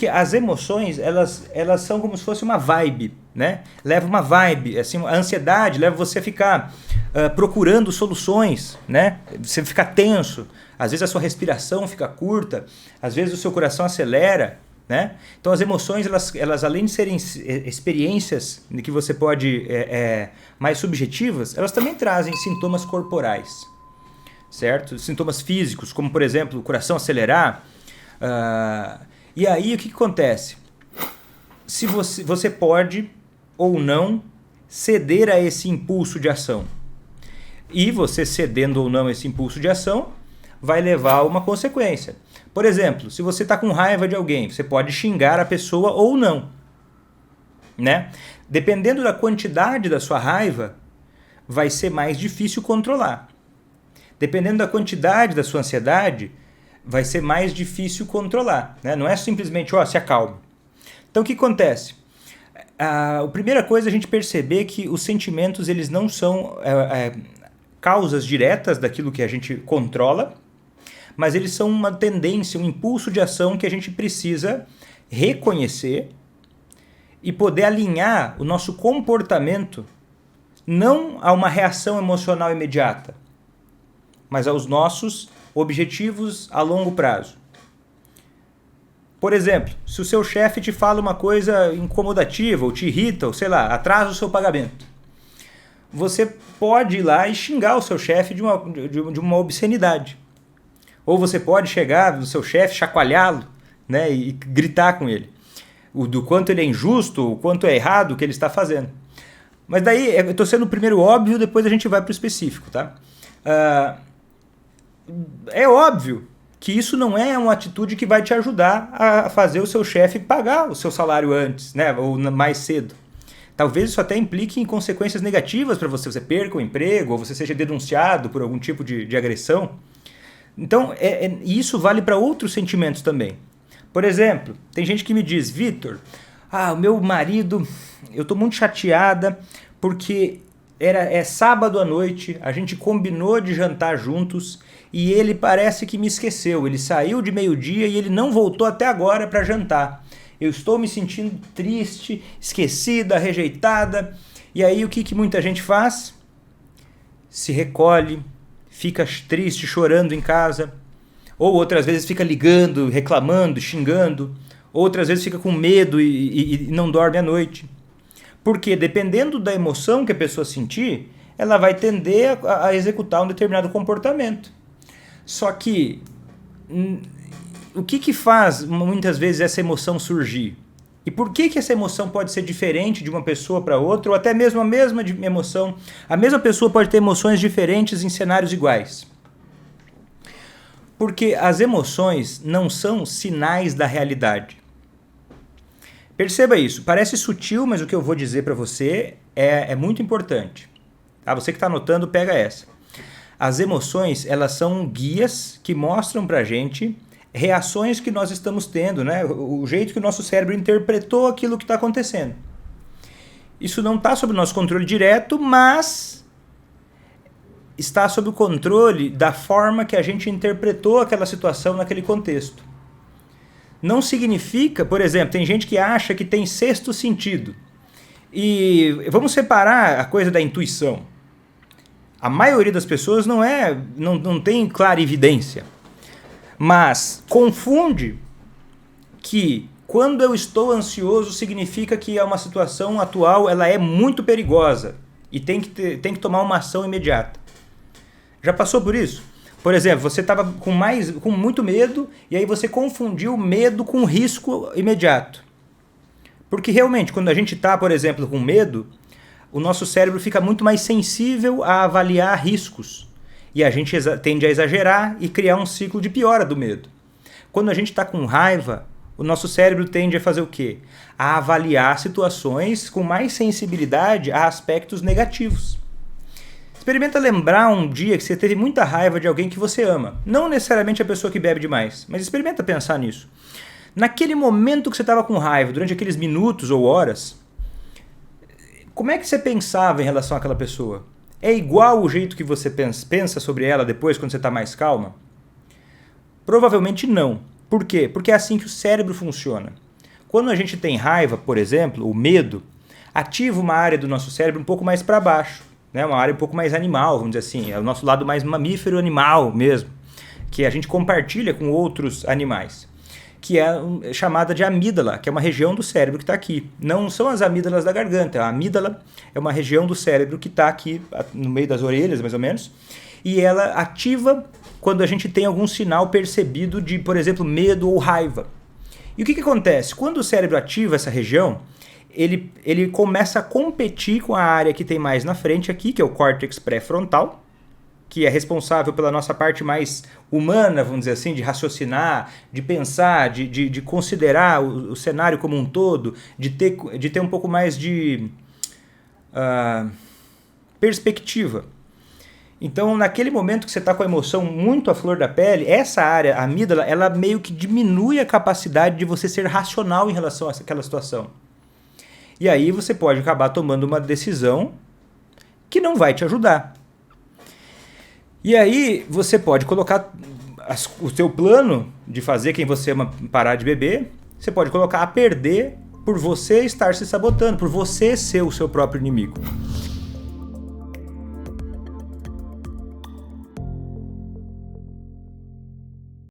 Porque as emoções, elas são como se fosse uma vibe, né? Leva uma vibe, assim, a ansiedade leva você a ficar procurando soluções, né? Você fica tenso, às vezes a sua respiração fica curta, às vezes o seu coração acelera, né? Então as emoções, elas além de serem experiências que você pode, mais subjetivas, elas também trazem sintomas corporais, certo? Sintomas físicos, como por exemplo o coração acelerar. E aí o que acontece? Se você pode ou não ceder a esse impulso de ação. E você cedendo ou não esse impulso de ação vai levar a uma consequência. Por exemplo, se você está com raiva de alguém, você pode xingar a pessoa ou não, né? Dependendo da quantidade da sua raiva, vai ser mais difícil controlar. Dependendo da quantidade da sua ansiedade, vai ser mais difícil controlar, né? Não é simplesmente, se acalma. Então o que acontece? A primeira coisa é a gente perceber que os sentimentos eles não são causas diretas daquilo que a gente controla, mas eles são uma tendência, um impulso de ação que a gente precisa reconhecer e poder alinhar o nosso comportamento não a uma reação emocional imediata, mas aos nossos objetivos a longo prazo. Por exemplo, se o seu chefe te fala uma coisa incomodativa, ou te irrita, ou sei lá, atrasa o seu pagamento, você pode ir lá e xingar o seu chefe de uma obscenidade. Ou você pode chegar no seu chefe, chacoalhá-lo, né, e gritar com ele. Do quanto ele é injusto, o quanto é errado o que ele está fazendo. Mas daí, eu estou sendo o primeiro óbvio, depois a gente vai para o específico, tá? É óbvio que isso não é uma atitude que vai te ajudar a fazer o seu chefe pagar o seu salário antes, né, ou mais cedo. Talvez isso até implique em consequências negativas para você. Você perca o emprego, ou você seja denunciado por algum tipo de agressão. Então, isso vale para outros sentimentos também. Por exemplo, tem gente que me diz, Vitor, o meu marido, eu estou muito chateada porque é sábado à noite, a gente combinou de jantar juntos e ele parece que me esqueceu. Ele saiu de meio-dia e ele não voltou até agora para jantar. Eu estou me sentindo triste, esquecida, rejeitada. E aí o que muita gente faz? Se recolhe, fica triste, chorando em casa, ou outras vezes fica ligando, reclamando, xingando, outras vezes fica com medo e não dorme à noite. Porque dependendo da emoção que a pessoa sentir, ela vai tender a executar um determinado comportamento. Só que o que faz muitas vezes essa emoção surgir? E por que essa emoção pode ser diferente de uma pessoa para outra, ou até mesmo a mesma emoção? A mesma pessoa pode ter emoções diferentes em cenários iguais. Porque as emoções não são sinais da realidade. Perceba isso. Parece sutil, mas o que eu vou dizer para você é muito importante. Tá? Você que está anotando, pega essa. As emoções, elas são guias que mostram para a gente reações que nós estamos tendo, né? O jeito que o nosso cérebro interpretou aquilo que está acontecendo. Isso não está sob o nosso controle direto, mas está sob o controle da forma que a gente interpretou aquela situação naquele contexto. Não significa, por exemplo, tem gente que acha que tem sexto sentido. E vamos separar a coisa da intuição. A maioria das pessoas não tem clarividência. Mas confunde que quando eu estou ansioso significa que uma situação atual ela é muito perigosa e tem que tomar uma ação imediata. Já passou por isso? Por exemplo, você estava com muito medo e aí você confundiu medo com risco imediato. Porque realmente, quando a gente está, por exemplo, com medo, o nosso cérebro fica muito mais sensível a avaliar riscos. E a gente tende a exagerar e criar um ciclo de piora do medo. Quando a gente está com raiva, o nosso cérebro tende a fazer o quê? A avaliar situações com mais sensibilidade a aspectos negativos. Experimenta lembrar um dia que você teve muita raiva de alguém que você ama. Não necessariamente a pessoa que bebe demais, mas experimenta pensar nisso. Naquele momento que você estava com raiva, durante aqueles minutos ou horas, como é que você pensava em relação àquela pessoa? É igual o jeito que você pensa sobre ela depois, quando você está mais calma? Provavelmente não. Por quê? Porque é assim que o cérebro funciona. Quando a gente tem raiva, por exemplo, o medo, ativa uma área do nosso cérebro um pouco mais para baixo, né? Uma área um pouco mais animal, vamos dizer assim, é o nosso lado mais mamífero animal mesmo, que a gente compartilha com outros animais, que é chamada de amígdala, que é uma região do cérebro que está aqui. Não são as amígdalas da garganta, a amígdala é uma região do cérebro que está aqui no meio das orelhas, mais ou menos, e ela ativa quando a gente tem algum sinal percebido de, por exemplo, medo ou raiva. E o que acontece? Quando o cérebro ativa essa região, ele começa a competir com a área que tem mais na frente aqui, que é o córtex pré-frontal, que é responsável pela nossa parte mais humana, vamos dizer assim, de raciocinar, de pensar, de considerar o cenário como um todo, de ter um pouco mais de perspectiva. Então, naquele momento que você está com a emoção muito à flor da pele, essa área, a amígdala, ela meio que diminui a capacidade de você ser racional em relação àquela situação. E aí você pode acabar tomando uma decisão que não vai te ajudar. E aí você pode colocar o seu plano de fazer quem você ama parar de beber, você pode colocar a perder por você estar se sabotando, por você ser o seu próprio inimigo.